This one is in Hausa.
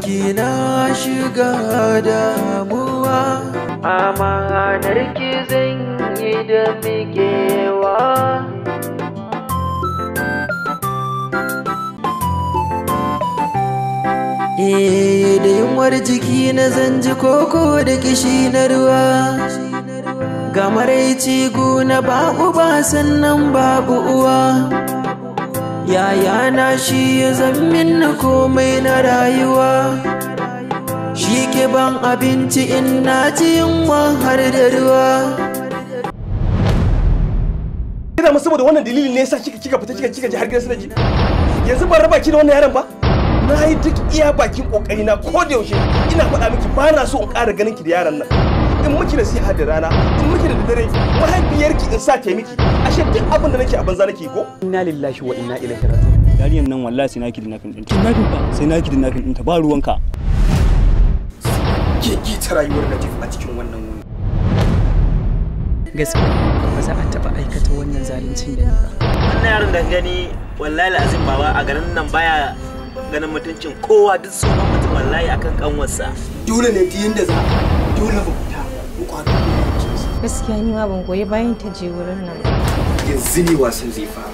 Ki na shiga damuwa, amanar ki zan yi da miƙewa. Da yunwar jiki na zanji koko da kishi na ruwa, ga maraici guna babu ba sannan babu uwa. Yaya na shi ya zammin na komai na rayuwa, shi ke ban abinci in na ci yunwa har da ruwa. Kina musu saboda wannan dalilin ne yasa kika fita kika ji har gidan sanaji. Yanzu ban raba ki da wannan yaron ba. Na yi duk iya bakin kokari na ko da yaushe ina faɗa miki ba na so in ƙara ganin ki da yaron nan. In miki nasiha da rana, in miki da dare, mahaifiyarki in sa ta miki. Ashe duk abin da nake a banza nake ko? Inna lillahi wa inna ilaihi raji'un. Yariyan nan wallahi sai naki dinafin ɗinta. Dinafin ba? Sai naki dinafin ɗinta ba ruwanka. Ke ta rayuwar da a cikin wannan wuni. Gaskiya ba za a taɓa aikata wannan zaluncin da ni ba. Wannan yaron da gani wallahi lazim baba a garin nan baya ganin mutuncin kowa duk sunan mutum wallahi akan kanwarsa. Dole ne diyin da za dole mu fita mu kwato. Gaskiya ni ma ban goyi bayan ta je wurin nan. Yanzu ne wasan zai fara.